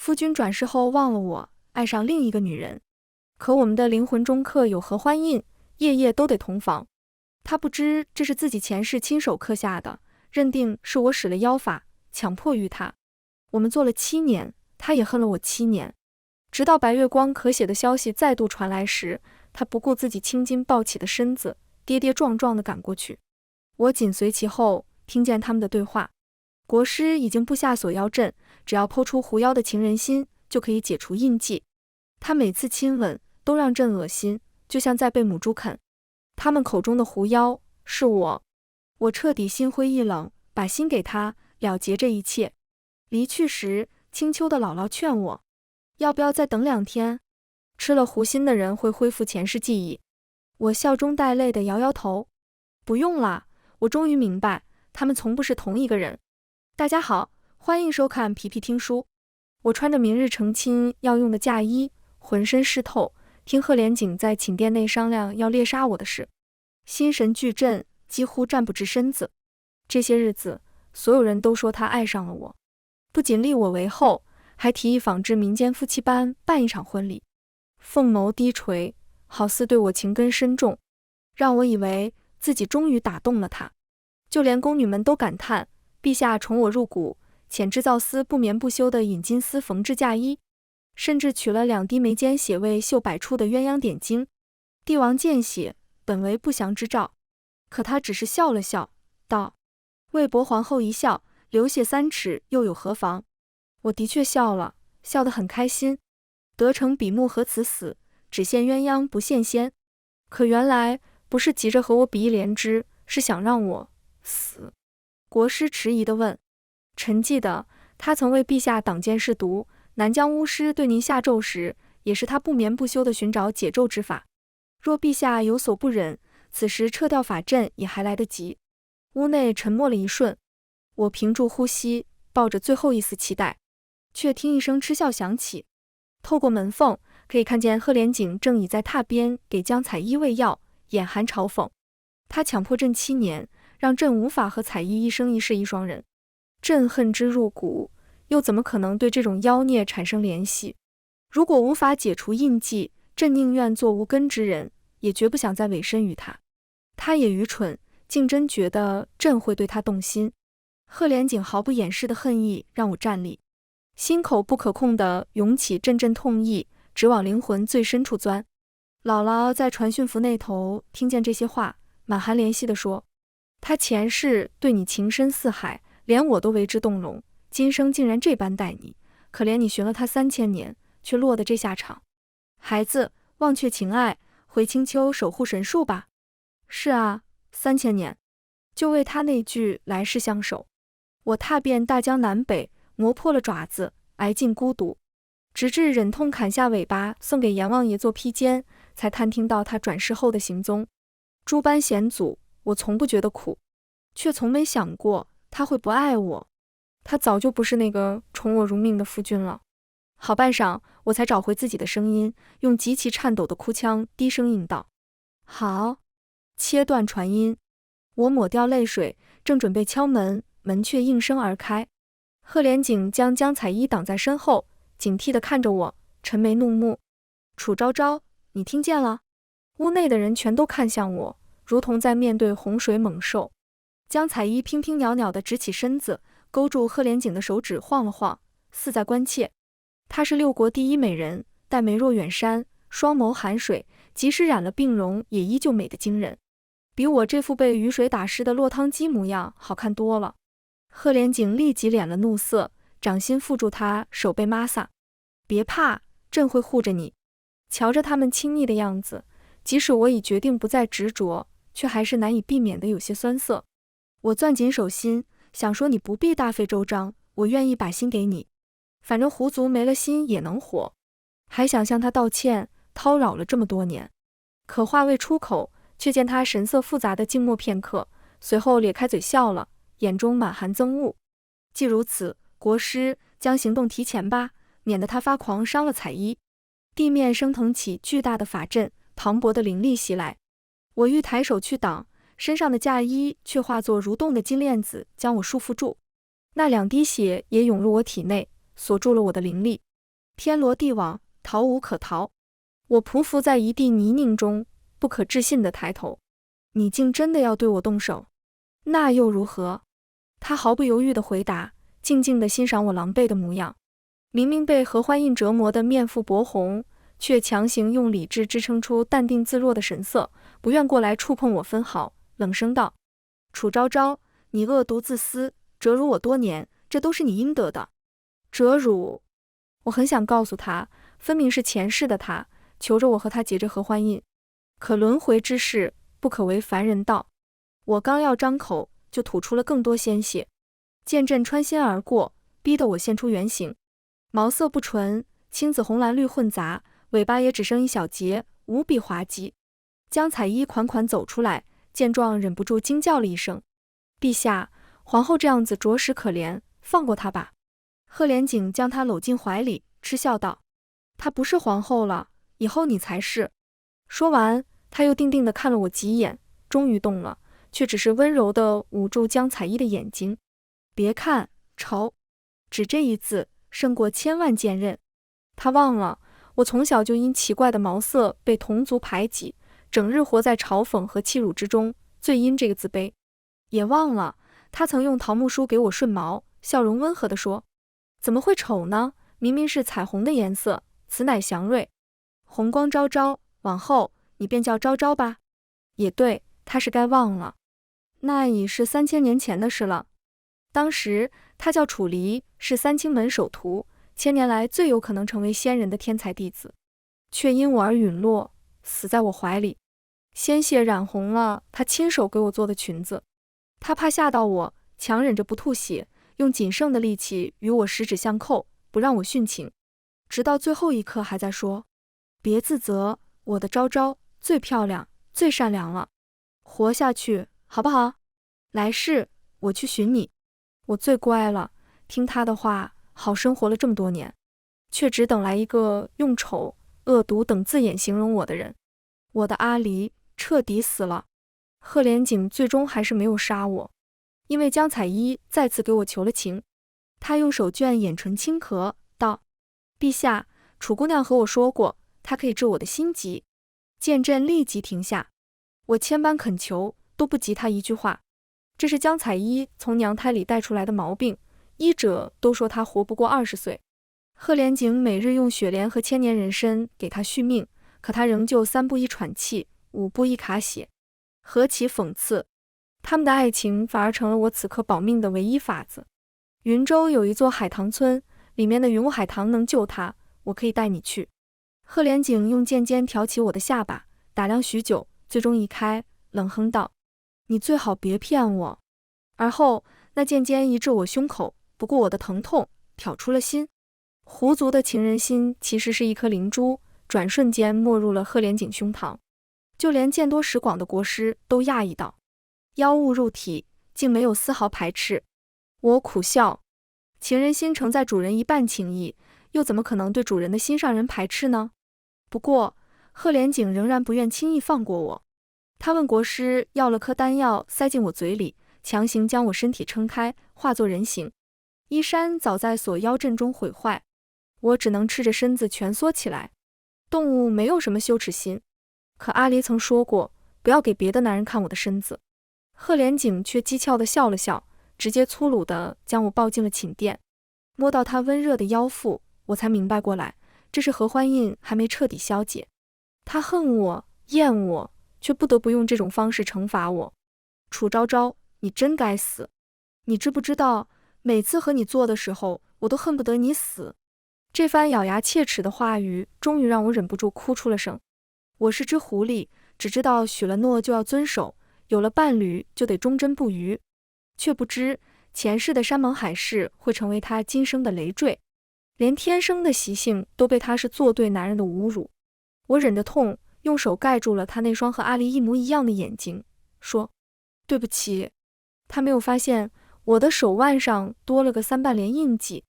夫君转世后忘了我，爱上另一个女人。可我们的灵魂中刻有合欢印，夜夜都得同房。他不知这是自己前世亲手刻下的，认定是我使了妖法，强迫于他。我们做了7年，他也恨了我7年。直到白月光可写的消息再度传来时，他不顾自己青筋暴起的身子，跌跌撞撞地赶过去。我紧随其后，听见他们的对话。国师已经布下锁妖阵，只要剖出狐妖的情人心，就可以解除印记。他每次亲吻都让朕恶心，就像在被母猪啃。他们口中的狐妖是我。我彻底心灰意冷，把心给他，了结这一切。离去时，青丘的姥姥劝我，要不要再等2天？吃了狐心的人会恢复前世记忆。我笑中带泪地摇摇头，不用了，我终于明白，他们从不是同一个人。大家好，欢迎收看皮皮听书。我穿着明日成亲要用的嫁衣，浑身湿透，听赫连景在寝殿内商量要猎杀我的事，心神俱震，几乎站不直身子。这些日子，所有人都说他爱上了我，不仅立我为后，还提议仿制民间夫妻般办一场婚礼。凤眸低垂，好似对我情根深重，让我以为自己终于打动了他。就连宫女们都感叹，陛下宠我入骨，遣制造丝不眠不休地引金丝缝制嫁衣，甚至取了2滴眉间血为绣百出的鸳鸯点睛。帝王见血，本为不祥之兆，可他只是笑了笑，道：魏博皇后一笑，流血3尺又有何妨？我的确笑了，笑得很开心。得逞比目何辞死，只羡鸳鸯不羡仙。可原来不是急着和我比一连枝，是想让我死。国师迟疑地问：臣记得他曾为陛下挡剑试毒，南疆巫师对您下咒时，也是他不眠不休地寻找解咒之法。若陛下有所不忍，此时撤掉法阵也还来得及。屋内沉默了一瞬，我屏住呼吸，抱着最后一丝期待，却听一声嗤笑响起。透过门缝，可以看见赫连景正倚在榻边给江彩衣喂药，眼含嘲讽。他强迫朕7年，让朕无法和彩衣一生一世一双人。朕恨之入骨，又怎么可能对这种妖孽产生联系？如果无法解除印记，朕宁愿做无根之人，也绝不想再委身于他。他也愚蠢，竟真觉得朕会对他动心。赫连景毫不掩饰的恨意让我站立，心口不可控地涌起阵阵痛意，直往灵魂最深处钻。姥姥在传讯符那头听见这些话，满含怜惜地说：他前世对你情深似海，连我都为之动容，今生竟然这般待你，可怜你寻了他3000年，却落得这下场。孩子，忘却情爱，回青丘守护神树吧。是啊，3000年，就为他那句来世相守。我踏遍大江南北，磨破了爪子，挨尽孤独，直至忍痛砍下尾巴送给阎王爷做披肩，才探听到他转世后的行踪。诸般险阻，我从不觉得苦，却从没想过他会不爱我。他早就不是那个宠我如命的夫君了。好半晌，我才找回自己的声音，用极其颤抖的哭腔低声应道：好。切断传音。我抹掉泪水，正准备敲门，门却应声而开。赫连景将江彩衣挡在身后，警惕地看着我，沉眉怒目。楚昭昭，你听见了？屋内的人全都看向我，如同在面对洪水猛兽。江彩衣娉娉袅袅地直起身子，勾住赫连景的手指晃了晃，似在关切。她是6国第1美人，黛眉若远山，双眸含水，即使染了病容，也依旧美得惊人，比我这副被雨水打湿的落汤鸡模样好看多了。赫连景立即敛了怒色，掌心附住他手背玛萨。别怕，朕会护着你。瞧着他们亲昵的样子，即使我已决定不再执着，却还是难以避免的有些酸涩。我攥紧手心，想说你不必大费周章，我愿意把心给你，反正狐族没了心也能活。还想向他道歉，叨扰了这么多年，可话未出口，却见他神色复杂的静默片刻，随后咧开嘴笑了，眼中满含憎恶。既如此，国师将行动提前吧，免得他发狂伤了彩衣。地面升腾起巨大的法阵，磅礴的灵力袭来。我欲抬手去挡，身上的嫁衣却化作蠕动的金链子将我束缚住。那2滴血也涌入我体内，锁住了我的灵力。天罗地网，逃无可逃。我匍匐在一地泥泞中，不可置信地抬头。你竟真的要对我动手？那又如何？他毫不犹豫地回答，静静地欣赏我狼狈的模样。明明被何欢印折磨得面腹薄红，却强行用理智支撑出淡定自若的神色，不愿过来触碰我分毫，冷声道：楚昭昭，你恶毒自私，折辱我多年，这都是你应得的。折辱？我很想告诉他，分明是前世的他，求着我和他结着合欢印。可轮回之事，不可为凡人道。我刚要张口，就吐出了更多鲜血。剑阵穿心而过，逼得我现出原形。毛色不纯，青紫红蓝绿混杂，尾巴也只剩一小截，无比滑稽。江彩衣款款走出来，见状忍不住惊叫了一声：陛下，皇后这样子着实可怜，放过她吧。贺连景将她搂进怀里，嗤笑道：她不是皇后了，以后你才是。说完，他又定定地看了我几眼，终于动了，却只是温柔地捂住江彩衣的眼睛。别看，丑，只这一字胜过千万剑刃。他忘了，我从小就因奇怪的毛色被同族排挤，整日活在嘲讽和欺辱之中，最因这个自卑。也忘了，他曾用桃木梳给我顺毛，笑容温和地说：怎么会丑呢？明明是彩虹的颜色，此乃祥瑞。红光昭昭，往后你便叫昭昭吧。也对，他是该忘了，那已是3000年前的事了。当时他叫楚离，是三清门首徒，1000年来最有可能成为仙人的天才弟子，却因我而陨落，死在我怀里。鲜血染红了他亲手给我做的裙子。他怕吓到我，强忍着不吐血，用仅剩的力气与我十指相扣，不让我殉情，直到最后一刻还在说：别自责，我的昭昭最漂亮，最善良了，活下去好不好？来世我去寻你。我最乖了，听他的话，好生活了这么多年，却只等来一个用丑、恶毒等字眼形容我的人。我的阿离彻底死了。贺连景最终还是没有杀我，因为江彩衣再次给我求了情。他用手绢眼唇轻咳道：陛下，楚姑娘和我说过，她可以治我的心疾。剑阵立即停下，我千般恳求，都不及他一句话。这是江彩衣从娘胎里带出来的毛病，医者都说她活不过20岁。贺连景每日用雪莲和千年人参给她续命，可她仍旧3步一喘气，5步一卡血，何其讽刺！他们的爱情反而成了我此刻保命的唯一法子。云州有一座海棠村，里面的云雾海棠能救她，我可以带你去。贺连景用剑尖挑起我的下巴，打量许久，最终移开，冷哼道：你最好别骗我。而后那剑尖移至我胸口，不顾我的疼痛，挑出了心。狐族的情人心其实是一颗灵珠，转瞬间没入了贺连景胸膛。就连见多识广的国师都讶异道：妖物入体，竟没有丝毫排斥。我苦笑，情人心承载主人一半情意，又怎么可能对主人的心上人排斥呢？不过贺连景仍然不愿轻易放过我。他问国师要了颗丹药塞进我嘴里，强行将我身体撑开，化作人形。衣衫早在锁妖阵中毁坏，我只能赤着身子蜷缩起来。动物没有什么羞耻心，可阿离曾说过，不要给别的男人看我的身子。贺连景却讥诮地笑了笑，直接粗鲁地将我抱进了寝殿。摸到他温热的腰腹，我才明白过来，这是合欢印还没彻底消解。他恨我，厌我，却不得不用这种方式惩罚我。楚昭昭，你真该死！你知不知道，每次和你做的时候，我都恨不得你死。这番咬牙切齿的话语，终于让我忍不住哭出了声。我是只狐狸，只知道许了诺就要遵守，有了伴侣就得忠贞不渝，却不知前世的山盟海誓会成为他今生的累赘，连天生的习性都被他是做对男人的侮辱。我忍着痛，用手盖住了他那双和阿离一模一样的眼睛，说：对不起。他没有发现我的手腕上多了个3瓣莲印记，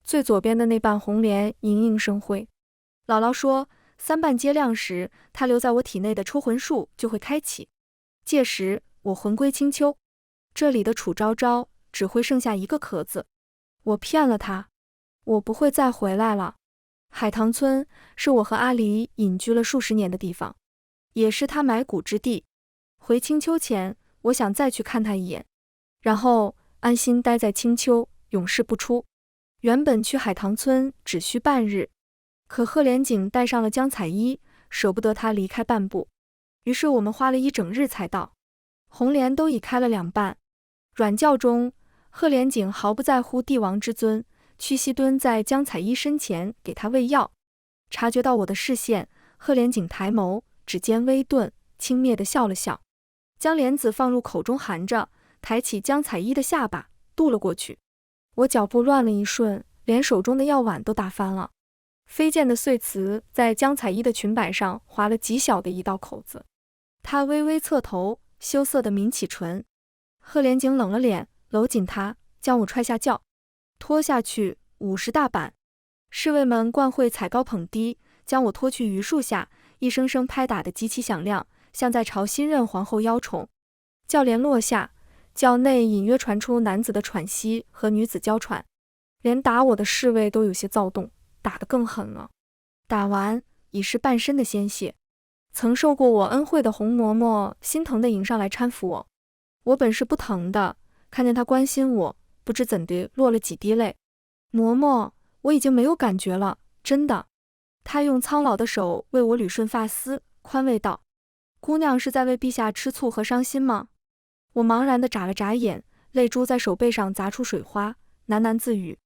最左边的那瓣红莲莹莹生辉。姥姥说3瓣皆亮时，它留在我体内的抽魂术就会开启，届时我魂归青丘，这里的楚昭昭只会剩下一个壳子。我骗了他，我不会再回来了。海棠村是我和阿离隐居了数十年的地方，也是他埋骨之地。回青丘前，我想再去看他一眼，然后安心待在青丘，永世不出。原本去海棠村只需半日，可贺连景带上了江彩衣，舍不得他离开半步，于是我们花了一整日才到。红莲都已开了2瓣，软轿中，贺连景毫不在乎帝王之尊，屈膝蹲在江彩衣身前给他喂药。察觉到我的视线，贺连景抬眸，指尖微顿，轻蔑地笑了笑，将莲子放入口中含着，抬起江彩衣的下巴，渡了过去。我脚步乱了一瞬，连手中的药碗都打翻了。飞溅的碎瓷在江彩衣的裙摆上划了极小的一道口子。她微微侧头，羞涩地抿起唇。贺连景冷了脸，搂紧她，将我踹下轿，拖下去50大板。侍卫们惯会踩高捧低，将我拖去榆树下，一声声拍打得极其响亮，像在朝新任皇后邀宠。轿帘落下，轿内隐约传出男子的喘息和女子娇喘，连打我的侍卫都有些躁动，打得更狠了。打完已是半身的鲜血。曾受过我恩惠的红嬷嬷心疼地迎上来搀扶我，我本是不疼的，看见她关心我，不知怎地落了几滴泪。嬷嬷，我已经没有感觉了，真的。她用苍老的手为我捋顺发丝，宽慰道：姑娘是在为陛下吃醋和伤心吗？我茫然地眨了眨眼，泪珠在手背上砸出水花，喃喃自语：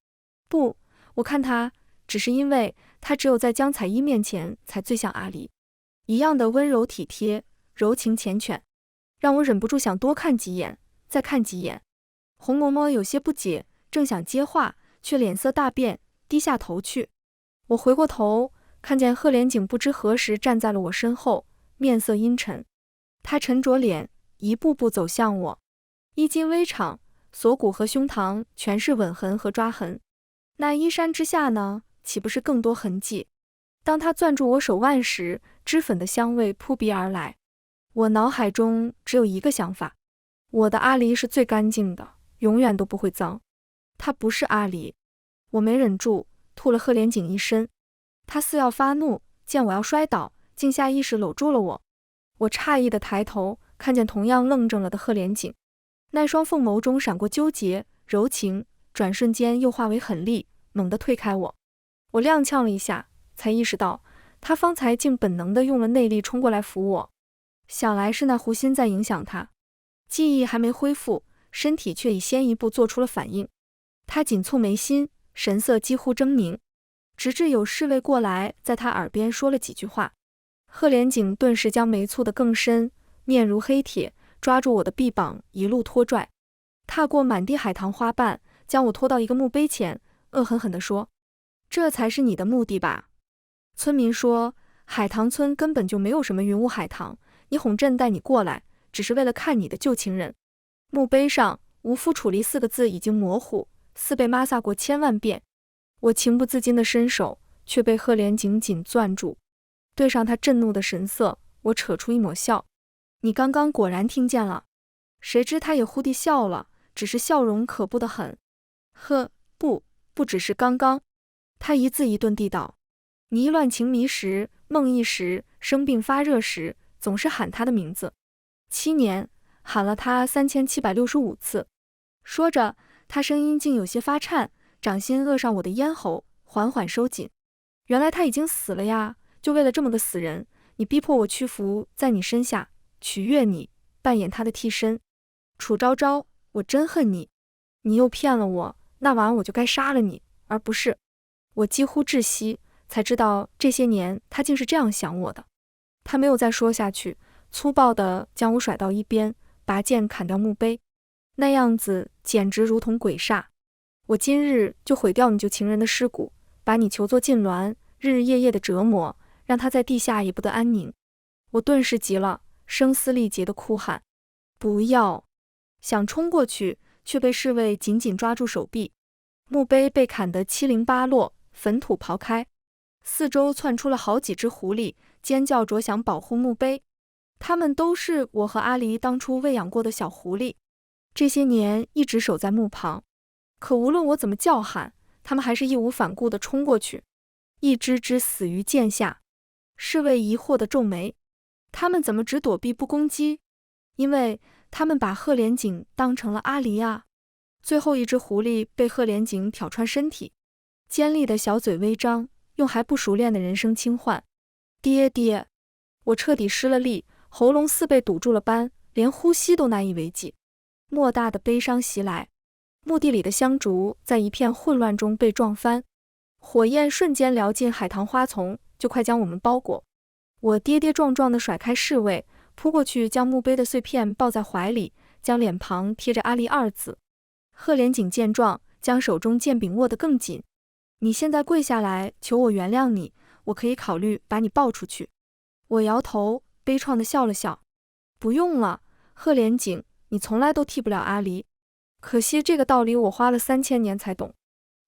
不，我看她只是因为她只有在江彩衣面前才最像阿离，一样的温柔体贴，柔情缱绻，让我忍不住想多看几眼，再看几眼。红嬷嬷有些不解，正想接话，却脸色大变，低下头去。我回过头，看见贺连景不知何时站在了我身后，面色阴沉。他沉着脸，一步步走向我，衣襟微敞，锁骨和胸膛全是吻痕和抓痕。那衣衫之下呢，岂不是更多痕迹？当他攥住我手腕时，脂粉的香味扑鼻而来。我脑海中只有一个想法：我的阿离是最干净的，永远都不会脏。他不是阿离。我没忍住，吐了贺连景一身。他似要发怒，见我要摔倒，竟下意识搂住了我。我诧异地抬头，看见同样愣怔了的贺连景，那双凤眸中闪过纠结、柔情，转瞬间又化为狠厉，猛地推开我。我踉跄了一下，才意识到他方才竟本能地用了内力冲过来扶我。想来是那狐心在影响他，记忆还没恢复，身体却已先一步做出了反应。他紧蹙眉心，神色几乎狰狞，直至有侍卫过来在他耳边说了几句话。贺连景顿时将眉蹙得更深，面如黑铁，抓住我的臂膀一路拖拽，踏过满地海棠花瓣，将我拖到一个墓碑前，恶狠狠地说：这才是你的目的吧？村民说海棠村根本就没有什么云雾海棠，你哄朕带你过来，只是为了看你的旧情人。墓碑上无夫楚离4个字已经模糊，似被抹撒过1000万遍。我情不自禁地伸手，却被贺连景紧攥住。对上他震怒的神色，我扯出一抹笑：你刚刚果然听见了。谁知他也忽地笑了，只是笑容可怖得很。呵，不只是刚刚。他一字一顿地道：你意乱情迷时，梦呓时，生病发热时，总是喊他的名字。7年，喊了他3765次。说着，他声音竟有些发颤，掌心扼上我的咽喉，缓缓收紧。原来他已经死了呀！就为了这么个死人，你逼迫我屈服在你身下，取悦你，扮演他的替身。楚昭昭，我真恨你！你又骗了我，那晚我就该杀了你，而不是……我几乎窒息，才知道这些年他竟是这样想我的。他没有再说下去，粗暴地将我甩到一边，拔剑砍掉墓碑，那样子简直如同鬼煞。我今日就毁掉你旧情人的尸骨，把你囚作禁鸾，日日夜夜的折磨，让他在地下也不得安宁。我顿时急了，声嘶力竭地哭喊：不要！想冲过去，却被侍卫紧紧抓住手臂。墓碑被砍得七零八落，坟土刨开，四周窜出了好几只狐狸，尖叫着想保护墓碑。它们都是我和阿离当初喂养过的小狐狸，这些年一直守在墓旁。可无论我怎么叫喊，它们还是义无反顾地冲过去。一只只死于剑下。侍卫疑惑地皱眉，他们怎么只躲避不攻击？因为他们把鹤连锦当成了阿离啊。最后一只狐狸被鹤连锦挑穿身体，尖利的小嘴微张，用还不熟练的人声轻唤：爹爹！我彻底失了力，喉咙似被堵住了般，连呼吸都难以为继。莫大的悲伤袭来，墓地里的香烛在一片混乱中被撞翻，火焰瞬间燎进海棠花丛，就快将我们包裹。我跌跌撞撞地甩开侍卫，扑过去将墓碑的碎片抱在怀里，将脸庞贴着阿离二字。鹤连锦见状，将手中剑柄握得更紧。你现在跪下来求我原谅你，我可以考虑把你抱出去。我摇头，悲怆地笑了笑。不用了，鹤连锦，你从来都替不了阿离。可惜这个道理我花了3000年才懂。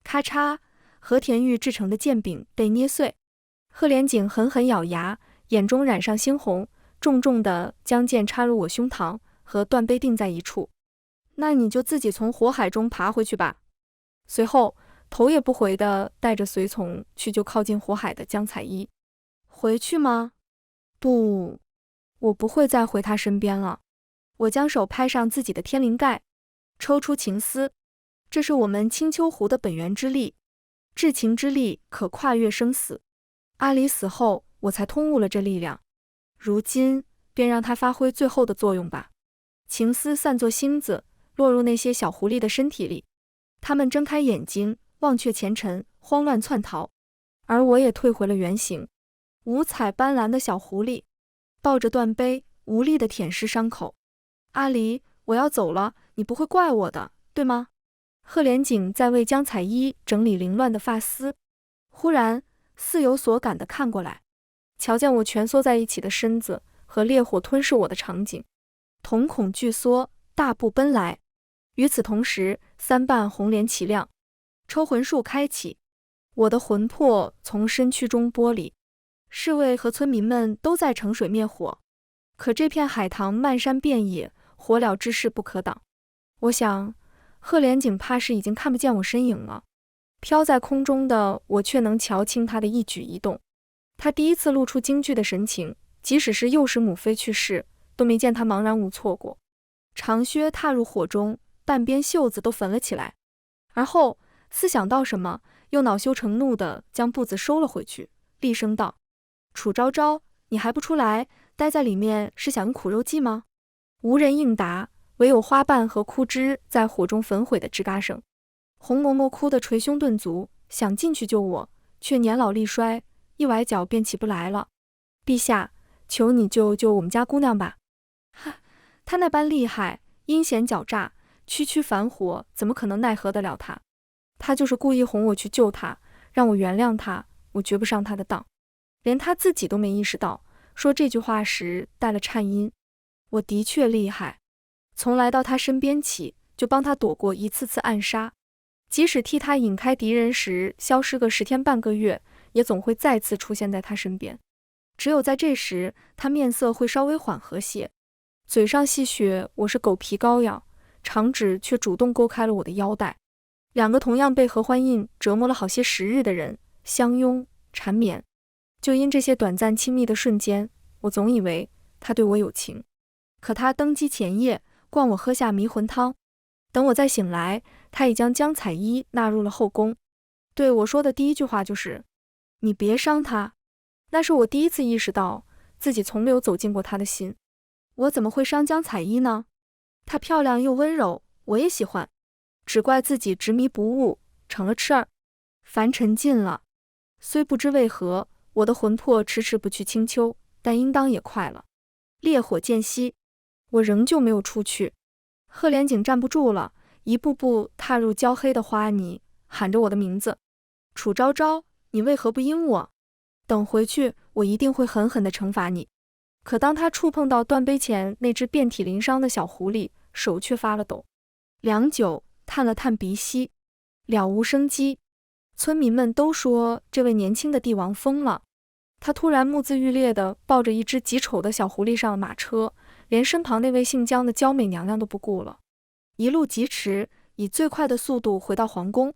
咔嚓，和田玉制成的剑柄被捏碎。鹤连锦狠狠咬牙，眼中染上猩红，重重地将剑插入我胸膛，和断碑定在一处。那你就自己从火海中爬回去吧。随后头也不回地带着随从去救靠近火海的江彩衣。回去吗？不，我不会再回他身边了。我将手拍上自己的天灵盖，抽出情丝，这是我们青丘湖的本源之力，至情之力可跨越生死。阿离死后，我才通悟了这力量，如今便让它发挥最后的作用吧。情丝散作星子，落入那些小狐狸的身体里，它们睁开眼睛，忘却前尘，慌乱窜逃，而我也退回了原形。五彩斑斓的小狐狸抱着断碑，无力地舔舐伤口。阿离，我要走了，你不会怪我的，对吗？鹤连锦在为江彩衣整理凌乱的发丝，忽然似有所感地看过来，瞧见我蜷缩在一起的身子和烈火吞噬我的场景，瞳孔巨缩，大步奔来。与此同时，3瓣红莲齐亮，抽魂术开启，我的魂魄从身躯中剥离。侍卫和村民们都在乘水灭火，可这片海棠漫山遍野，火燎之势不可挡。我想，鹤连锦怕是已经看不见我身影了。飘在空中的我却能瞧清他的一举一动。他第一次露出惊惧的神情，即使是幼时母妃去世，都没见他茫然无措过。长靴踏入火中，半边袖子都焚了起来。而后思想到什么，又恼羞成怒地将步子收了回去，厉声道：楚昭昭，你还不出来？待在里面是想用苦肉计吗？无人应答，唯有花瓣和枯枝在火中焚毁的吱嘎声。红嬷嬷哭得捶胸顿足，想进去救我，却年老力衰，一崴脚便起不来了。陛下，求你救救我们家姑娘吧。哈，她那般厉害，阴险狡诈，区区凡火怎么可能奈何得了她？她就是故意哄我去救她，让我原谅她，我绝不上她的当。连她自己都没意识到，说这句话时带了颤音。我的确厉害，从来到她身边起，就帮她躲过一次次暗杀，即使替她引开敌人时消失个10天半个月，也总会再次出现在她身边。只有在这时，她面色会稍微缓和些，嘴上戏谑我是狗皮膏药，长指却主动勾开了我的腰带。2个同样被合欢印折磨了好些时日的人相拥缠绵，就因这些短暂亲密的瞬间，我总以为他对我有情。可他登基前夜灌我喝下迷魂汤，等我再醒来，他已将江彩衣纳入了后宫。对我说的第一句话就是你别伤她。那是我第一次意识到自己从没有走进过他的心。我怎么会伤江彩衣呢？她漂亮又温柔，我也喜欢，只怪自己执迷不悟，成了痴儿。凡尘尽了，虽不知为何，我的魂魄迟迟不去青丘，但应当也快了。烈火渐熄，我仍旧没有出去。鹤连锦站不住了，一步步踏入焦黑的花泥，喊着我的名字：楚昭昭，你为何不应我？等回去，我一定会狠狠地惩罚你。可当他触碰到断碑前那只遍体鳞伤的小狐狸，手却发了抖。良久，探了探鼻息，了无生机。村民们都说这位年轻的帝王疯了。他突然目眦欲裂地抱着一只极丑的小狐狸上了马车，连身旁那位姓姜的娇美娘娘都不顾了，一路疾驰，以最快的速度回到皇宫。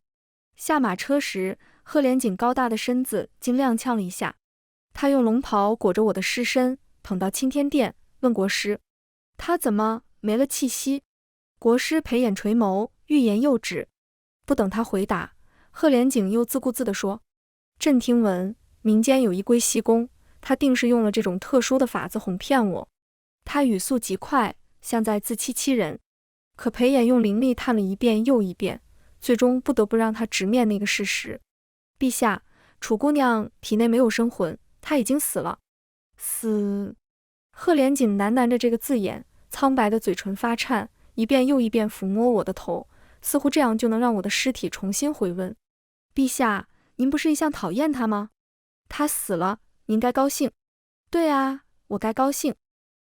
下马车时，贺连锦高大的身子竟踉跄了一下，他用龙袍裹着我的尸身，捧到青天殿，问国师：“他怎么没了气息？”国师裴眼垂眸，欲言又止。不等他回答，贺连锦又自顾自地说：“朕听闻民间有一龟息公，他定是用了这种特殊的法子哄骗我。”他语速极快，像在自欺欺人。可裴眼用灵力探了一遍又一遍，最终不得不让他直面那个事实。陛下，楚姑娘体内没有生魂，她已经死了。死？贺连锦喃喃着这个字眼，苍白的嘴唇发颤，一遍又一遍抚摸我的头，似乎这样就能让我的尸体重新回温。陛下，您不是一向讨厌她吗？她死了，您该高兴。对啊，我该高兴。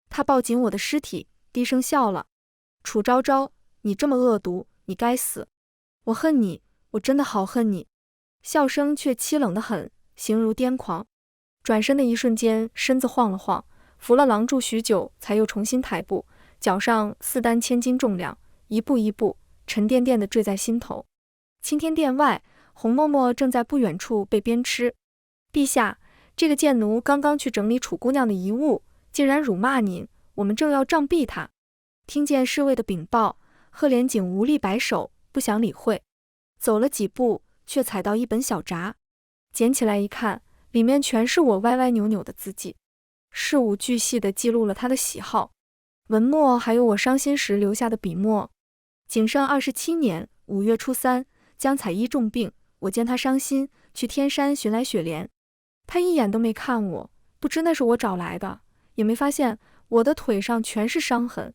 他抱紧我的尸体，低声笑了。楚昭昭，你这么恶毒，你该死。我恨你，我真的好恨你。笑声却凄冷得很，形如癫狂。转身的一瞬间，身子晃了晃，扶了廊柱许久，才又重新抬步，脚上4担千斤重量，一步一步沉甸甸地坠在心头。青天殿外，红嬷嬷正在不远处被鞭笞。陛下，这个贱奴刚刚去整理楚姑娘的遗物，竟然辱骂您，我们正要杖毙他。听见侍卫的禀报，贺连锦无力摆手，不想理会。走了几步，却踩到一本小札，捡起来一看，里面全是我歪歪扭扭的字迹，事无巨细地记录了他的喜好、文墨，还有我伤心时留下的笔墨。景圣27年5月初3，江采衣重病，我见他伤心，去天山寻来雪莲。他一眼都没看我，不知那是我找来的，也没发现我的腿上全是伤痕。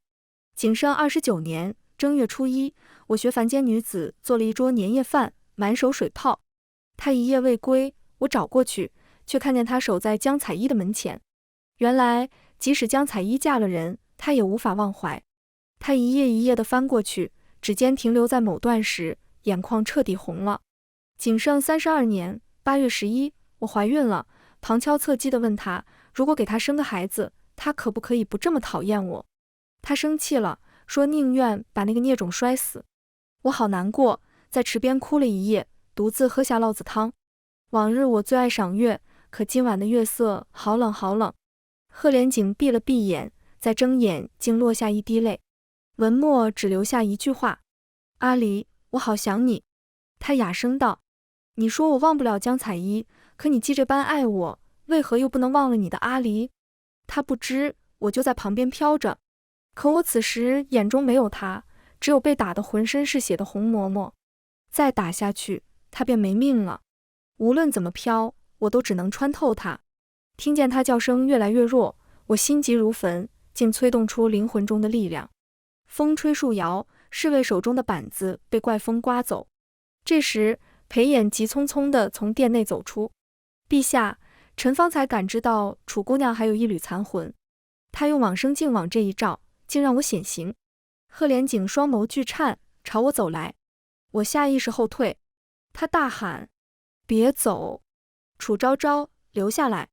景圣29年正月初1，我学凡间女子做了一桌年夜饭，满手水泡。他一夜未归，我找过去，却看见他守在江采衣的门前。原来即使江采衣嫁了人，他也无法忘怀。他一页一页地翻过去，指尖停留在某段时，眼眶彻底红了。景圣32年8月11，我怀孕了，旁敲侧击地问他，如果给他生个孩子，他可不可以不这么讨厌我？他生气了，说宁愿把那个孽种摔死。我好难过，在池边哭了一夜，独自喝下酪子汤。往日我最爱赏月，可今晚的月色好冷好冷。贺连锦闭了闭眼，再睁眼竟落下一滴泪。文墨只留下一句话：阿离，我好想你。他哑声道：你说我忘不了江采衣，可你既这般爱我，为何又不能忘了你的阿离？他不知，我就在旁边飘着。可我此时眼中没有他，只有被打得浑身是血的红嬷嬷。再打下去，他便没命了。无论怎么飘，我都只能穿透他。听见他叫声越来越弱，我心急如焚，竟催动出灵魂中的力量。风吹树摇，侍卫手中的板子被怪风刮走。这时裴衍急匆匆地从殿内走出。陛下，臣方才感知到楚姑娘还有一缕残魂。他用往生镜往这一照，竟让我显形。贺连锦双眸巨颤，朝我走来。我下意识后退。他大喊：别走，楚昭昭，留下来。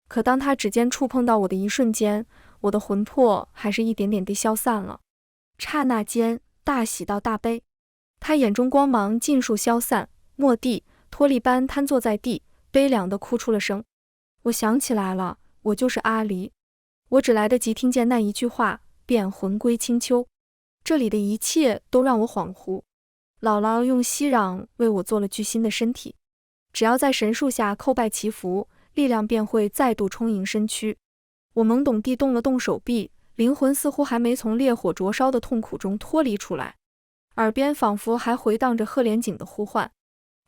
可当他指尖触碰到我的一瞬间，我的魂魄还是一点点地消散了。刹那间，大喜到大悲。他眼中光芒尽数消散，蓦地脱力般瘫坐在地，悲凉地哭出了声。我想起来了，我就是阿离。我只来得及听见那一句话，便魂归清秋。这里的一切都让我恍惚。姥姥用息壤为我做了具新的身体，只要在神树下叩拜祈福，力量便会再度充盈身躯。我懵懂地动了动手臂，灵魂似乎还没从烈火灼烧的痛苦中脱离出来，耳边仿佛还回荡着贺连锦的呼唤：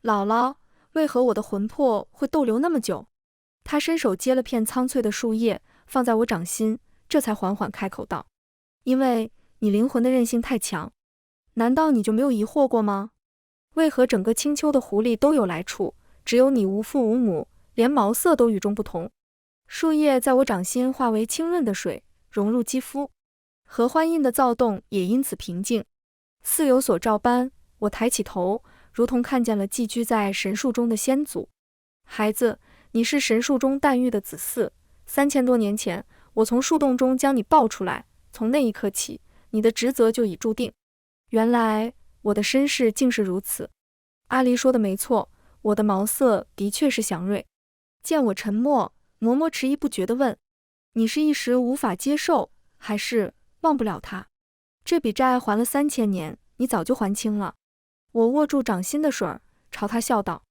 姥姥，为何我的魂魄会逗留那么久？他伸手接了片苍翠的树叶，放在我掌心，这才缓缓开口道：因为你灵魂的韧性太强。难道你就没有疑惑过吗？为何整个青丘的狐狸都有来处，只有你无父无母，连毛色都与众不同？树叶在我掌心化为清润的水，融入肌肤，合欢印的躁动也因此平静。似有所照般，我抬起头，如同看见了寄居在神树中的先祖。孩子，你是神树中诞育的子嗣，3000多年前，我从树洞中将你抱出来，从那一刻起，你的职责就已注定。原来我的身世竟是如此。阿离说的没错，我的毛色的确是祥瑞。见我沉默，嬷嬷迟疑不决地问：“你是一时无法接受，还是忘不了他？这笔债还了3000年，你早就还清了。”我握住掌心的水儿，朝他笑道：“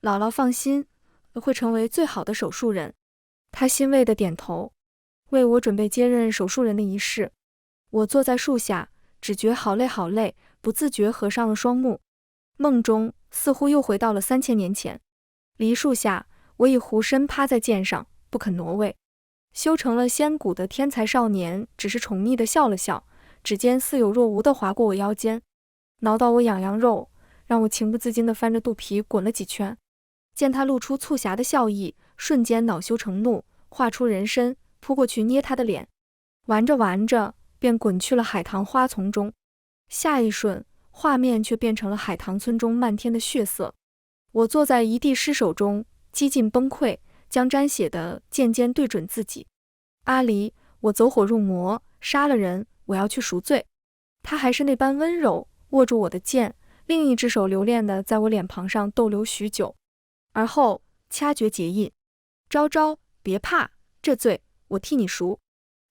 姥姥放心，会成为最好的手术人。”他欣慰地点头，为我准备接任手术人的仪式。我坐在树下，只觉好累好累，不自觉合上了双目。梦中似乎又回到了3000年前。梨树下，我已弧身趴在剑上，不肯挪位。修成了仙骨的天才少年只是宠溺地笑了笑，指尖似有若无地划过我腰间，挠到我痒痒肉，让我情不自禁地翻着肚皮滚了几圈。见他露出促狭的笑意，瞬间恼羞成怒，画出人身，扑过去捏他的脸。玩着玩着，便滚去了海棠花丛中。下一瞬，画面却变成了海棠村中漫天的血色。我坐在一地尸首中，几近崩溃，将沾血的剑尖对准自己。阿离，我走火入魔，杀了人，我要去赎罪。他还是那般温柔，握住我的剑，另一只手留恋地在我脸庞上逗留许久，而后掐诀结印。昭昭，别怕，这罪我替你赎。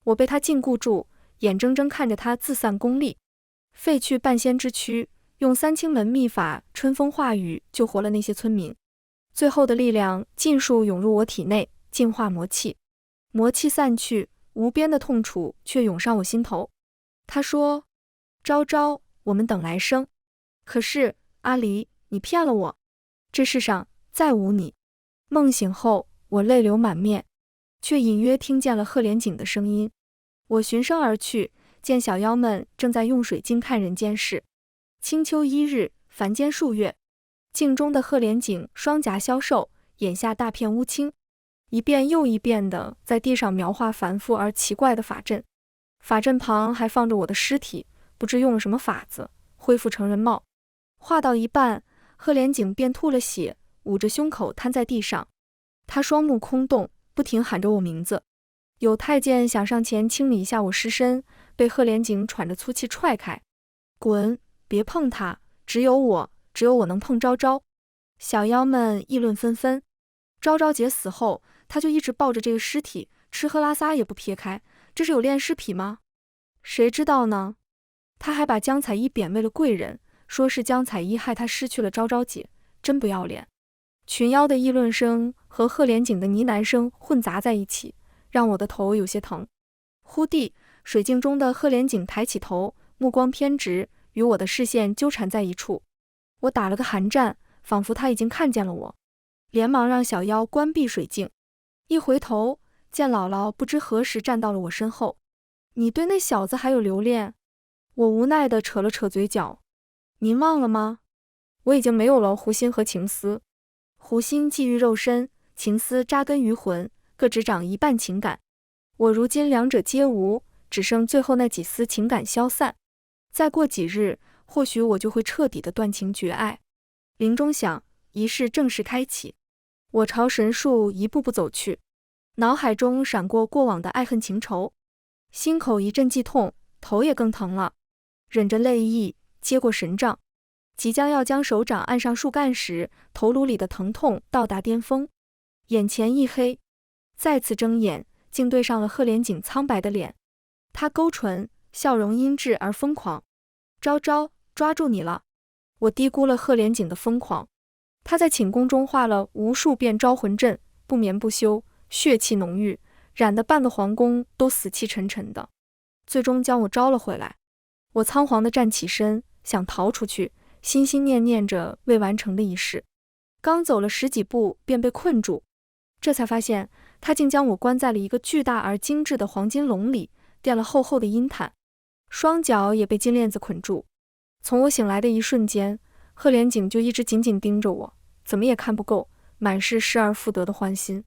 我被他禁锢住，眼睁睁看着他自散功力，废去半仙之躯，用三清门秘法春风化雨救活了那些村民。最后的力量尽数涌入我体内，净化魔气。魔气散去，无边的痛楚却涌上我心头。他说：“昭昭，我们等来生。”可是阿离，你骗了我，这世上再无你。梦醒后，我泪流满面，却隐约听见了贺连景的声音。我循声而去，见小妖们正在用水晶看人间事。清秋1日，凡间数月。镜中的贺连景双颊消瘦，眼下大片乌青，一遍又一遍地在地上描画繁复而奇怪的法阵。法阵旁还放着我的尸体，不知用了什么法子，恢复成人貌。画到一半，贺连景便吐了血，捂着胸口瘫在地上。他双目空洞，不停喊着我名字。有太监想上前清理一下我尸身，被贺连景喘着粗气踹开。滚，别碰他，只有我能碰昭昭。小妖们议论纷纷。昭昭姐死后，他就一直抱着这个尸体，吃喝拉撒也不撇开，这是有恋尸癖吗？谁知道呢？他还把江彩衣贬为了贵人，说是江彩衣害他失去了昭昭姐，真不要脸。群妖的议论声和贺连景的呢喃声混杂在一起，让我的头有些疼。忽地，水镜中的贺连景抬起头，目光偏直，与我的视线纠缠在一处。我打了个寒战，仿佛他已经看见了我，连忙让小妖关闭水镜。一回头，见姥姥不知何时站到了我身后。你对那小子还有留恋？我无奈地扯了扯嘴角。您忘了吗？我已经没有了狐心和情思。狐心寄于肉身，情思扎根于魂，各只长一半情感。我如今两者皆无，只剩最后那几丝情感消散。再过几日，或许我就会彻底的断情绝爱。铃钟响，仪式正式开启。我朝神树一步步走去，脑海中闪过过往的爱恨情仇，心口一阵剧痛，头也更疼了。忍着泪意，接过神杖，即将要将手掌按上树干时，头颅里的疼痛到达巅峰，眼前一黑，再次睁眼，竟对上了贺连景苍白的脸。他勾唇，笑容阴鸷而疯狂。昭昭，抓住你了！我低估了贺连景的疯狂。他在寝宫中画了无数遍招魂阵，不眠不休，血气浓郁，染得半个皇宫都死气沉沉的，最终将我招了回来。我仓皇地站起身，想逃出去，心心念念着未完成的仪式。刚走了10几步，便被困住。这才发现，他竟将我关在了一个巨大而精致的黄金笼里，垫了厚厚的阴毯，双脚也被金链子捆住。从我醒来的一瞬间，贺连景就一直紧紧盯着我，怎么也看不够，满是失而复得的欢心。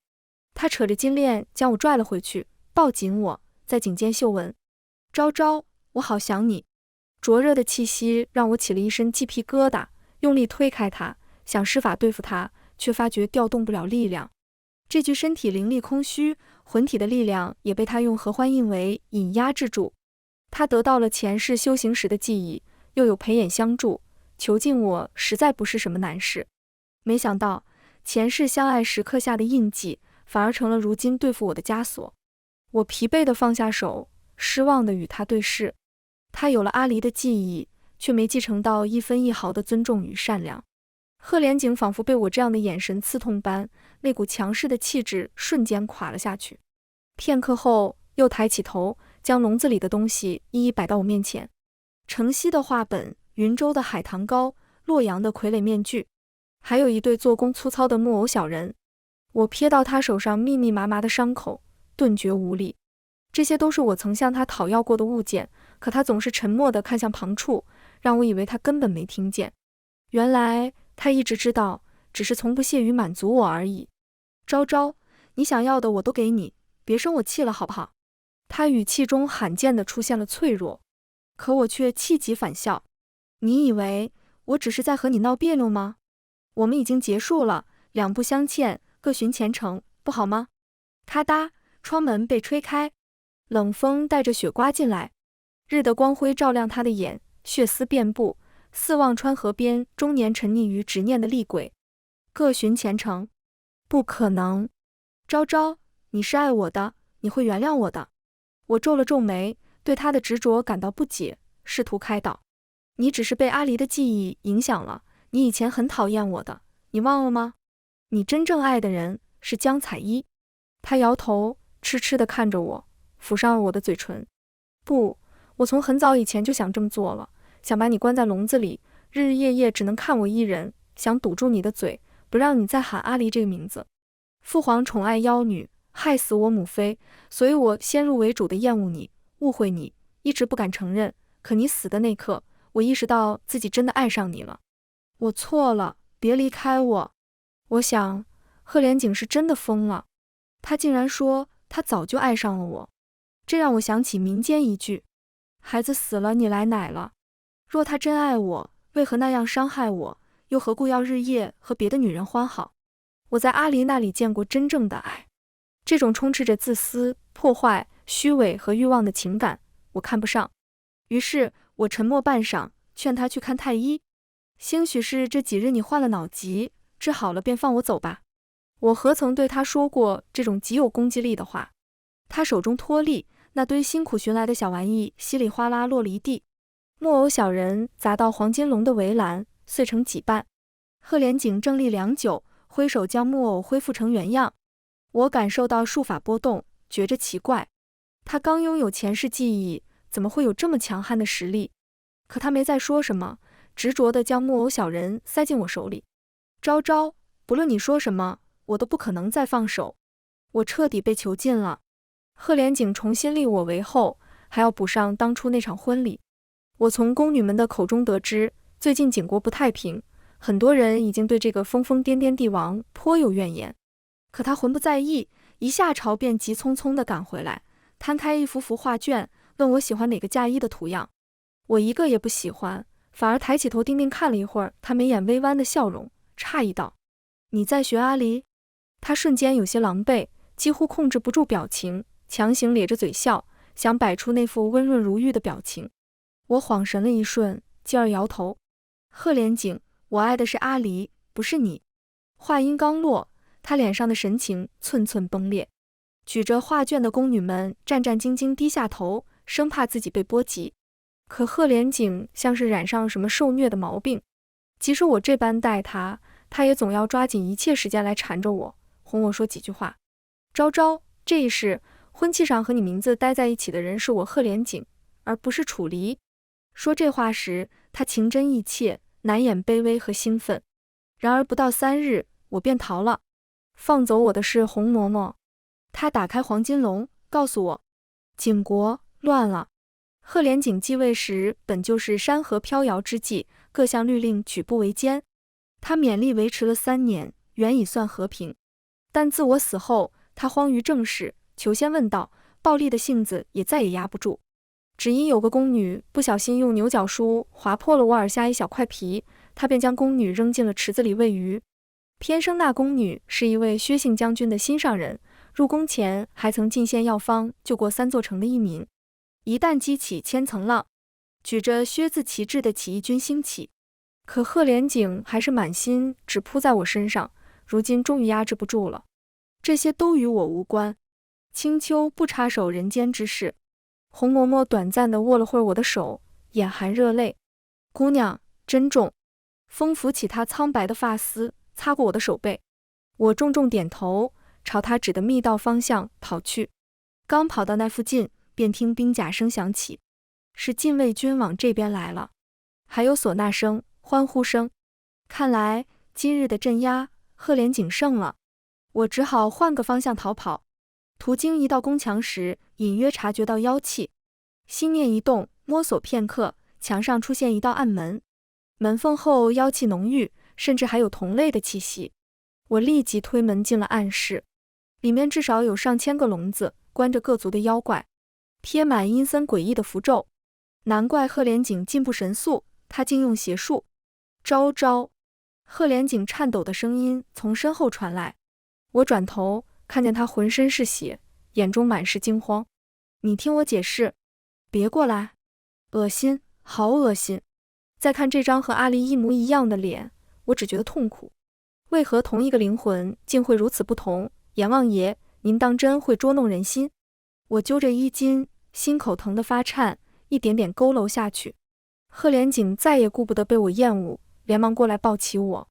他扯着金链将我拽了回去，抱紧我，在颈间嗅闻。昭昭，我好想你。灼热的气息让我起了一身鸡皮疙瘩，用力推开他，想施法对付他，却发觉调动不了力量。这具身体灵力空虚，魂体的力量也被他用合欢印为引压制住。他得到了前世修行时的记忆，又有陪眼相助，囚禁我实在不是什么难事。没想到前世相爱时刻下的印记，反而成了如今对付我的枷锁。我疲惫地放下手，失望地与他对视。他有了阿离的记忆，却没继承到一分一毫的尊重与善良。贺连景仿佛被我这样的眼神刺痛般，那股强势的气质瞬间垮了下去。片刻后，又抬起头，将笼子里的东西一一摆到我面前。城西的画本，云州的海棠糕，洛阳的傀儡面具，还有一对做工粗糙的木偶小人。我瞥到他手上密密麻麻的伤口，顿觉无力。这些都是我曾向他讨要过的物件，可他总是沉默地看向旁处，让我以为他根本没听见。原来他一直知道，只是从不屑于满足我而已。昭昭，你想要的我都给你，别生我气了好不好？他语气中罕见地出现了脆弱，可我却气急反笑。你以为我只是在和你闹别扭吗？我们已经结束了，两不相欠，各寻前程，不好吗？咔嗒，窗门被吹开，冷风带着雪刮进来，日的光辉照亮他的眼，血丝遍布，似忘川河边终年沉溺于执念的厉鬼。各寻前程？不可能。昭昭，你是爱我的，你会原谅我的。我皱了皱眉，对他的执着感到不解，试图开导。你只是被阿离的记忆影响了，你以前很讨厌我的，你忘了吗？你真正爱的人是江彩一。他摇头，痴痴地看着我，抚上了我的嘴唇。不，我从很早以前就想这么做了，想把你关在笼子里，日日夜夜只能看我一人，想堵住你的嘴，不让你再喊阿离这个名字。父皇宠爱妖女，害死我母妃，所以我先入为主的厌恶你，误会你，一直不敢承认。可你死的那刻，我意识到自己真的爱上你了。我错了，别离开我。我想，贺连景是真的疯了，他竟然说他早就爱上了我。这让我想起民间一句：孩子死了，你来奶了。若他真爱我，为何那样伤害我？又何故要日夜和别的女人欢好？我在阿离那里见过真正的爱，这种充斥着自私、破坏、虚伪和欲望的情感，我看不上。于是我沉默半晌，劝他去看太医。兴许是这几日你患了脑疾，治好了便放我走吧。我何曾对他说过这种极有攻击力的话？他手中脱力，那堆辛苦寻来的小玩意稀里哗啦落了一地。木偶小人砸到黄金龙的围栏，碎成几瓣。贺连景怔立良久，挥手将木偶恢复成原样。我感受到术法波动，觉着奇怪。他刚拥有前世记忆，怎么会有这么强悍的实力？可他没再说什么，执着地将木偶小人塞进我手里。昭昭，不论你说什么，我都不可能再放手。我彻底被囚禁了。贺连景重新立我为后，还要补上当初那场婚礼。我从宫女们的口中得知，最近景国不太平，很多人已经对这个疯疯癫癫帝王颇有怨言。可他浑不在意，一下朝便急匆匆地赶回来，摊开一幅幅画卷，问我喜欢哪个嫁衣的图样。我一个也不喜欢，反而抬起头定定看了一会儿他眉眼微弯的笑容，诧异道：你在学阿离？他瞬间有些狼狈，几乎控制不住表情，强行咧着嘴笑，想摆出那副温润如玉的表情。我恍神了一瞬，继而摇头。贺连景，我爱的是阿离，不是你。话音刚落，他脸上的神情寸寸崩裂。举着画卷的宫女们战战兢兢低下头，生怕自己被波及。可贺连景像是染上了什么受虐的毛病，即使我这般待他，他也总要抓紧一切时间来缠着我，哄我说几句话。昭昭，这一世婚期上和你名字待在一起的人是我贺连景，而不是楚离。说这话时，他情真意切，难掩卑微和兴奋。然而不到3日，我便逃了。放走我的是红嬷嬷。他打开黄金笼，告诉我，景国乱了。贺连景继位时本就是山河飘摇之际，各项律令举步维艰。他勉力维持了3年，原已算和平。但自我死后，他荒于政事，求仙问道，暴力的性子也再也压不住。只因有个宫女不小心用牛角梳划破了我耳下一小块皮，他便将宫女扔进了池子里喂鱼。偏生那宫女是一位薛姓将军的心上人，入宫前还曾进献药方救过3座城的一民。一旦激起千层浪，举着薛字旗帜的起义军兴起，可赫连景还是满心只扑在我身上，如今终于压制不住了。这些都与我无关，青丘不插手人间之事。红嬷嬷短暂地握了会儿我的手，眼含热泪。姑娘，珍重。风拂起她苍白的发丝，擦过我的手背。我重重点头，朝她指的密道方向跑去。刚跑到那附近，便听兵甲声响起，是禁卫军往这边来了，还有唢呐声、欢呼声。看来今日的镇压，赫连景胜了。我只好换个方向逃跑。途经一道宫墙时，隐约察觉到妖气，心念一动，摸索片刻，墙上出现一道暗门。门缝后妖气浓郁，甚至还有同类的气息。我立即推门进了暗室，里面至少有上千个笼子，关着各族的妖怪，贴满阴森诡异的符咒。难怪赫连景进步神速，他竟用邪术。招招！赫连景颤抖的声音从身后传来。我转头看见他浑身是血，眼中满是惊慌。你听我解释。别过来！恶心，好恶心！再看这张和阿离一模一样的脸，我只觉得痛苦。为何同一个灵魂竟会如此不同？阎王爷，您当真会捉弄人心？我揪着衣襟，心口疼得发颤，一点点佝偻下去。赫连景再也顾不得被我厌恶，连忙过来抱起我。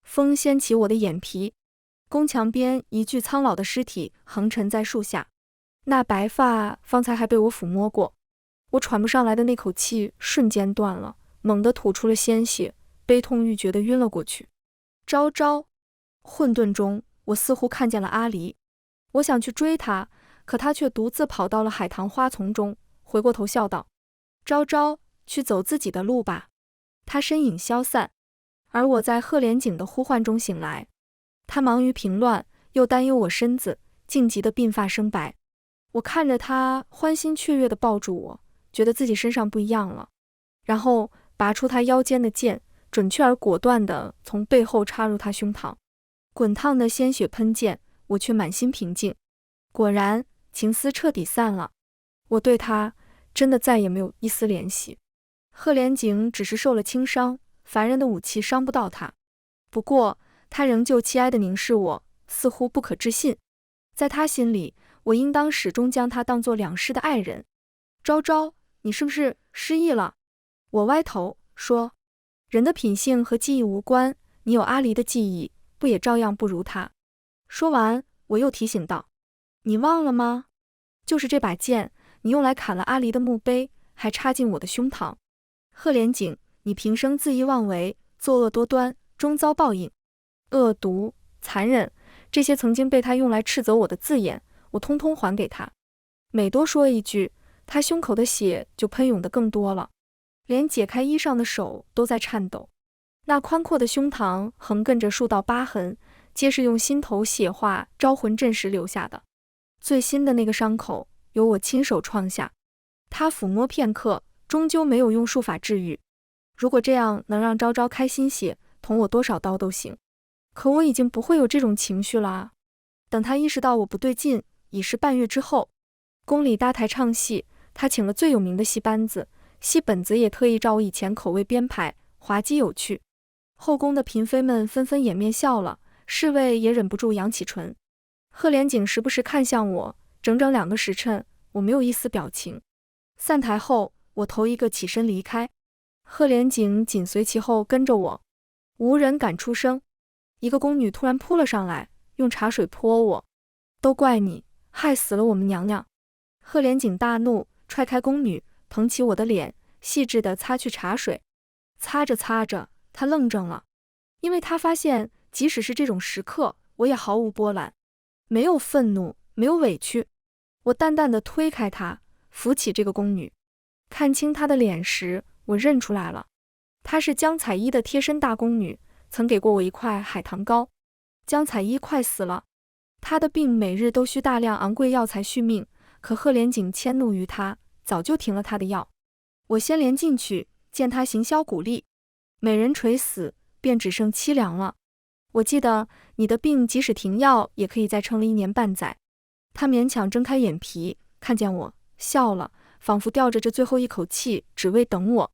风掀起我的眼皮。宫墙边一具苍老的尸体横沉在树下，那白发方才还被我抚摸过。我喘不上来的那口气瞬间断了，猛地吐出了鲜血，悲痛欲绝地晕了过去。招招！混沌中，我似乎看见了阿离。我想去追他，可他却独自跑到了海棠花丛中，回过头笑道：招招，去走自己的路吧。他身影消散，而我在赫连景的呼唤中醒来。他忙于平乱，又担忧我身子，静极的鬓发生白。我看着他欢欣雀跃地抱住我，觉得自己身上不一样了，然后拔出他腰间的剑，准确而果断地从背后插入他胸膛。滚烫的鲜血喷溅，我却满心平静。果然，情丝彻底散了。我对他真的再也没有一丝联系。赫连景只是受了轻伤，凡人的武器伤不到他。不过他仍旧凄哀地凝视我，似乎不可置信。在他心里，我应当始终将他当作两世的爱人。招招，你是不是失忆了？我歪头说，人的品性和记忆无关，你有阿离的记忆，不也照样不如他？说完，我又提醒道，你忘了吗？就是这把剑，你用来砍了阿离的墓碑，还插进我的胸膛。赫连景，你平生恣意妄为，作恶多端，终遭报应。恶毒、残忍，这些曾经被他用来斥责我的字眼，我通通还给他。每多说一句，他胸口的血就喷涌得更多了，连解开衣裳的手都在颤抖。那宽阔的胸膛横亘着数道疤痕，皆是用心头血化招魂阵时留下的。最新的那个伤口由我亲手创下。他抚摸片刻，终究没有用术法治愈。如果这样能让昭昭开心些，捅我多少刀都行。可我已经不会有这种情绪了啊！等他意识到我不对劲，已是半月之后。宫里搭台唱戏，他请了最有名的戏班子，戏本子也特意照我以前口味编排，滑稽有趣。后宫的嫔妃们纷纷掩面笑了，侍卫也忍不住扬起唇。赫连景时不时看向我，整整2个时辰，我没有一丝表情。散台后，我头一个起身离开，赫连景紧随其后跟着我。无人敢出声。一个宫女突然扑了上来，用茶水泼我。都怪你，害死了我们娘娘。赫连景大怒，踹开宫女，捧起我的脸，细致地擦去茶水。擦着擦着，他愣怔了，因为他发现即使是这种时刻，我也毫无波澜，没有愤怒，没有委屈。我淡淡地推开他，扶起这个宫女。看清她的脸时，我认出来了，她是江彩衣的贴身大宫女，曾给过我一块海棠膏。江彩衣快死了，她的病每日都需大量昂贵药材续命，可赫连景迁怒于她，早就停了她的药。我先连进去，见她行销鼓励，美人垂死，便只剩凄凉了。我记得你的病即使停药，也可以再撑了1年半载。她勉强睁开眼皮，看见我，笑了，仿佛吊着这最后一口气，只为等我。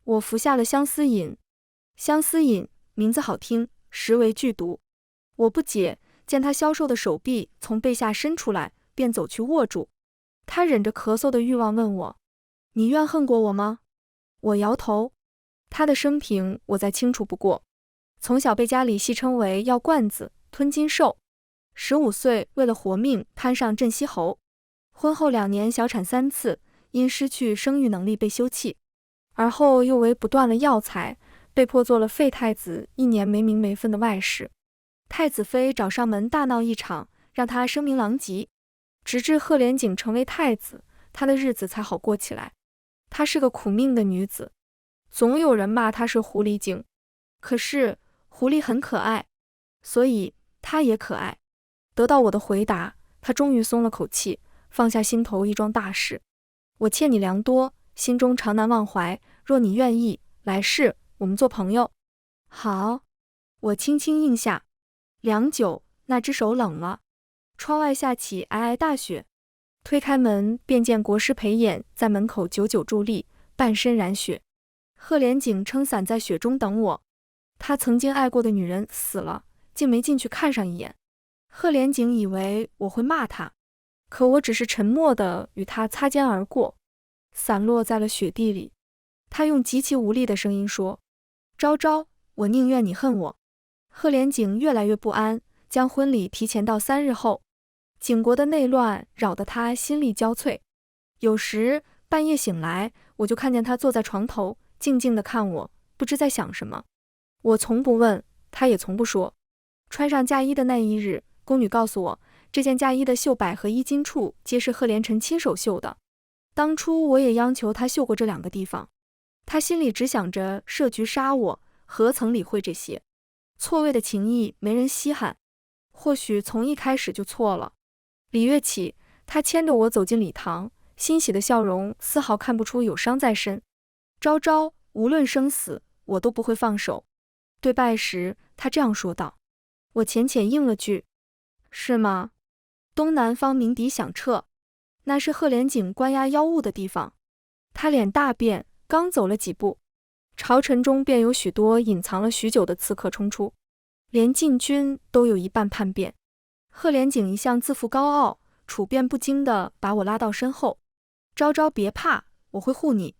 我服下了相思饮。相思饮，名字好听，实为剧毒。我不解，见他消瘦的手臂从背下伸出来，便走去握住。他忍着咳嗽的欲望问我：你怨恨过我吗？我摇头。他的生平我再清楚不过，从小被家里戏称为药罐子、吞金兽。15岁为了活命攀上镇西侯，婚后2年小产3次，因失去生育能力被休弃，而后又为不断了药材，被迫做了废太子1年没名没分的外室。太子妃找上门大闹一场，让他声名狼藉，直至赫连景成为太子，她的日子才好过起来。她是个苦命的女子，总有人骂她是狐狸精，可是狐狸很可爱，所以她也可爱。得到我的回答，她终于松了口气，放下心头一桩大事。我欠你良多，心中常难忘怀，若你愿意，来世我们做朋友。好，我轻轻应下。良久，那只手冷了。窗外下起皑皑大雪，推开门便见国师裴衍在门口久久伫立，半身染雪。赫连景撑伞在雪中等我。他曾经爱过的女人死了，竟没进去看上一眼。赫连景以为我会骂他，可我只是沉默地与他擦肩而过。伞落在了雪地里，他用极其无力的声音说：昭昭，我宁愿你恨我。赫连景越来越不安，将婚礼提前到3日后。景国的内乱扰得他心力交瘁，有时半夜醒来，我就看见他坐在床头，静静地看我，不知在想什么。我从不问，他也从不说。穿上嫁衣的那一日，宫女告诉我，这件嫁衣的绣摆和衣襟处皆是赫连臣亲手绣的。当初我也央求他绣过这2个地方，他心里只想着设局杀我，何曾理会这些错位的情谊没人稀罕。或许从一开始就错了。礼乐起，他牵着我走进礼堂，欣喜的笑容丝毫看不出有伤在身。昭昭，无论生死，我都不会放手。对拜时，他这样说道。我浅浅应了句：是吗？东南方鸣笛响彻，那是赫连景关押妖物的地方。他脸大变，刚走了几步，朝臣中便有许多隐藏了许久的刺客冲出，连禁军都有一半叛变。赫连景一向自负高傲，处变不惊地把我拉到身后。昭昭别怕，我会护你。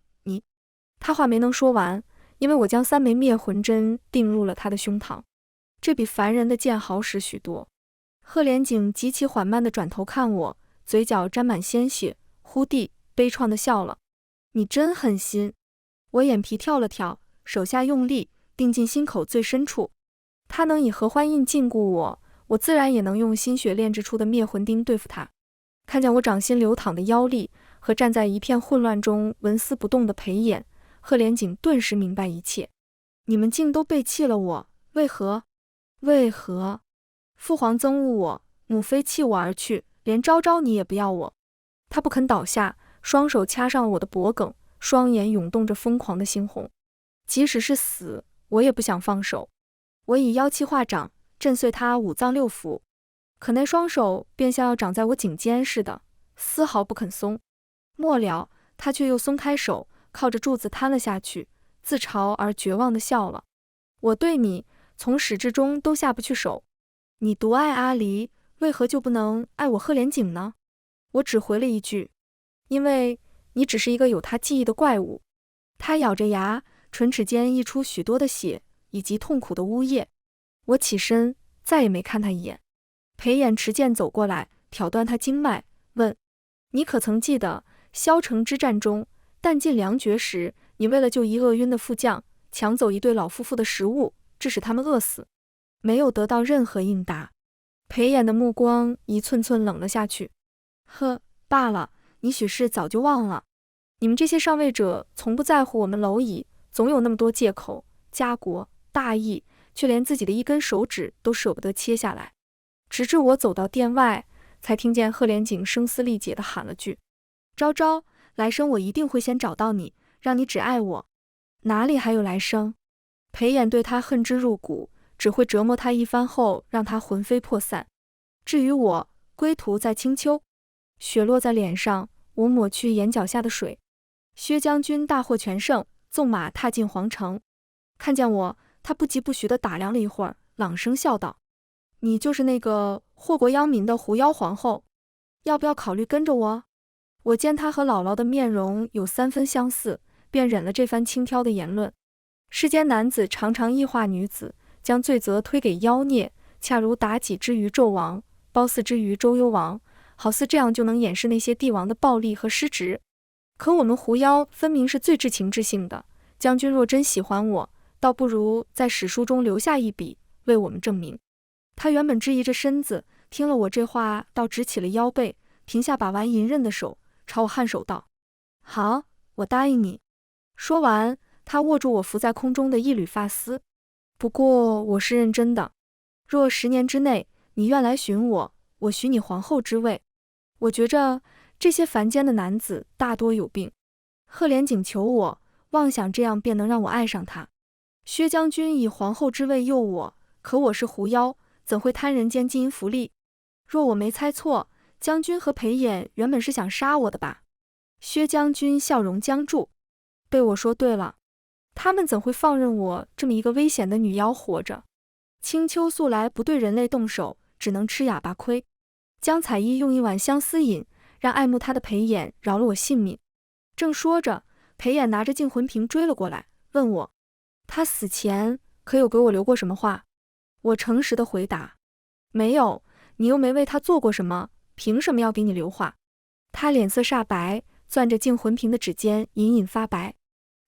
他话没能说完，因为我将3枚灭魂针钉入了他的胸膛，这比凡人的剑好使许多。赫连景极其缓慢地转头看我，嘴角沾满鲜血，忽地悲怆地笑了。你真狠心。我眼皮跳了跳，手下用力钉进心口最深处。他能以合欢印禁锢我，我自然也能用心血炼制出的灭魂钉对付他。看见我掌心流淌的妖力和站在一片混乱中纹丝不动的裴衍，赫连景顿时明白一切。你们竟都背弃了我，为何？父皇憎恶我，母妃弃我而去，连昭昭你也不要我。他不肯倒下，双手掐上了我的脖颈，双眼涌动着疯狂的猩红。即使是死，我也不想放手。我以妖气化掌，震碎他5脏6腑，可那双手便像要长在我颈间似的，丝毫不肯松。末了，他却又松开手，靠着柱子瘫了下去，自嘲而绝望地笑了。我对你从始至终都下不去手，你独爱阿离，为何就不能爱我赫连景呢？我只回了一句：因为你只是一个有他记忆的怪物。他咬着牙，唇齿间溢出许多的血以及痛苦的呜咽。我起身，再也没看他一眼。裴衍持剑走过来，挑断他经脉，问：你可曾记得萧城之战中，弹尽粮绝时，你为了救一饿晕的副将，抢走一对老夫妇的食物，致使他们饿死？没有得到任何应答。裴衍的目光一寸寸冷了下去。呵，罢了，你许是早就忘了。你们这些上位者从不在乎我们蝼蚁，总有那么多借口，家国大义，却连自己的一根手指都舍不得切下来。直至我走到殿外，才听见赫连景声嘶力竭地喊了句：昭昭，来生我一定会先找到你，让你只爱我。哪里还有来生？裴衍对他恨之入骨，只会折磨他一番后让他魂飞魄散。至于我，归途在青丘。雪落在脸上，我抹去眼角下的水。薛将军大获全胜，纵马踏进皇城，看见我，他不疾不徐地打量了一会儿，朗声笑道：“你就是那个祸国殃民的狐妖皇后，要不要考虑跟着我？”我见他和姥姥的面容有3分相似，便忍了这番轻佻的言论。世间男子常常异化女子，将罪责推给妖孽，恰如妲己之于纣王，褒姒之于周幽王，好似这样就能掩饰那些帝王的暴力和失职。可我们狐妖分明是最至情至性的，将军若真喜欢我，倒不如在史书中留下一笔，为我们证明。他原本质疑着身子，听了我这话，倒直起了腰背，停下把玩银刃的手，朝我颔首道：“好，我答应你。”说完，他握住我浮在空中的一缕发丝。不过我是认真的，若10年之内你愿来寻我，我许你皇后之位。我觉着这些凡间的男子大多有病。赫连景求我，妄想这样便能让我爱上他。薛将军以皇后之位诱我，可我是狐妖，怎会贪人间金银福利？若我没猜错，将军和裴衍原本是想杀我的吧？薛将军笑容僵住，被我说对了，他们怎会放任我这么一个危险的女妖活着？青丘素来不对人类动手，只能吃哑巴亏。江采衣用一碗相思饮，让爱慕他的裴衍饶了我性命。正说着，裴衍拿着净魂瓶追了过来，问我，他死前可有给我留过什么话？我诚实的回答，没有，你又没为他做过什么，凭什么要给你留话？他脸色煞白，攥着净魂瓶的指尖隐隐发白。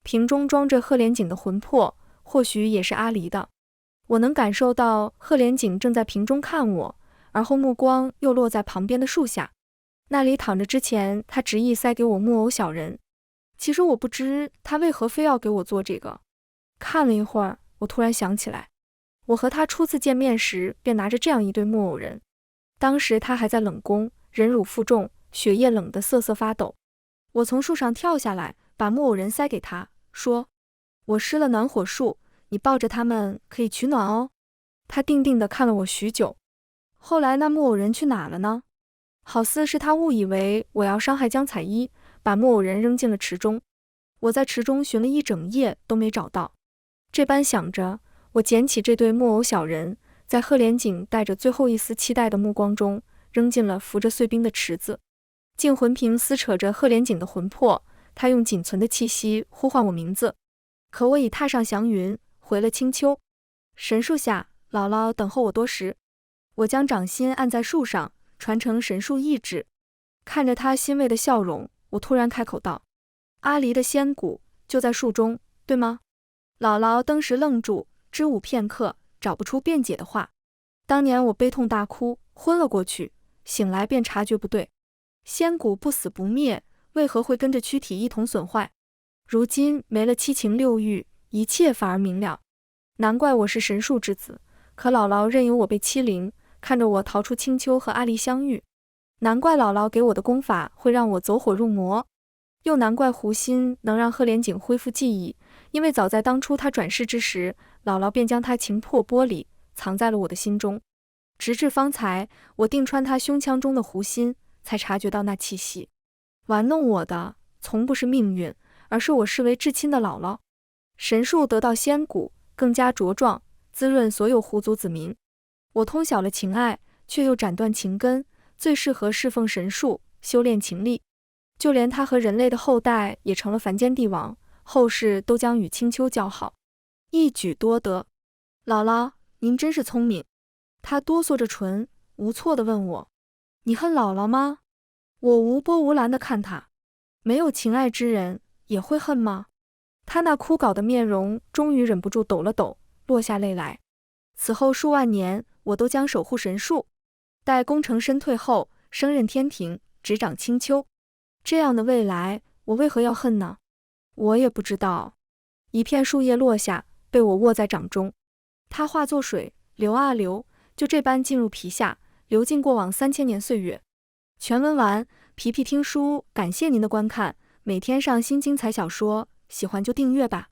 瓶中装着赫连景的魂魄，或许也是阿离的。我能感受到赫连景正在瓶中看我，而后目光又落在旁边的树下，那里躺着之前他执意塞给我木偶小人。其实我不知他为何非要给我做这个。看了一会儿，我突然想起来，我和他初次见面时便拿着这样一对木偶人，当时他还在冷宫，忍辱负重，血液冷得瑟瑟发抖。我从树上跳下来，把木偶人塞给他，说，我施了暖火术，你抱着他们可以取暖哦。他定定地看了我许久。后来那木偶人去哪了呢？好似是他误以为我要伤害江采衣，把木偶人扔进了池中。我在池中寻了一整夜都没找到。这般想着，我捡起这对木偶小人，在赫连景带着最后一丝期待的目光中，扔进了浮着碎冰的池子。净魂瓶撕扯着赫连景的魂魄，他用仅存的气息呼唤我名字，可我已踏上祥云，回了青丘。神树下，姥姥等候我多时。我将掌心按在树上，传承神树意志。看着他欣慰的笑容，我突然开口道，阿离的仙骨就在树中，对吗？姥姥当时愣住，支吾片刻，找不出辩解的话。当年我悲痛大哭，昏了过去，醒来便察觉不对。仙骨不死不灭，为何会跟着躯体一同损坏？如今没了七情六欲，一切反而明了。难怪我是神树之子，可姥姥任由我被欺凌，看着我逃出青丘和阿离相遇。难怪姥姥给我的功法会让我走火入魔。又难怪狐心能让赫连景恢复记忆，因为早在当初他转世之时，姥姥便将他情破玻璃，藏在了我的心中。直至方才，我定穿他胸腔中的狐心，才察觉到那气息。玩弄我的从不是命运，而是我视为至亲的姥姥。神树得到仙骨，更加茁壮，滋润所有狐族子民。我通晓了情爱，却又斩断情根，最适合侍奉神树，修炼情力。就连他和人类的后代也成了凡间帝王，后世都将与青丘交好，一举多得。姥姥，您真是聪明。他哆嗦着唇，无措地问我，你恨姥姥吗？我无波无澜地看他，没有情爱之人也会恨吗？他那枯槁的面容终于忍不住抖了抖，落下泪来。此后数万年，我都将守护神树，待功成身退后，升任天庭，执掌青丘。这样的未来，我为何要恨呢？我也不知道。一片树叶落下，被我握在掌中，它化作水，流啊流，就这般进入皮下，流进过往3000年岁月。全文完，皮皮听书，感谢您的观看，每天上新精彩小说，喜欢就订阅吧。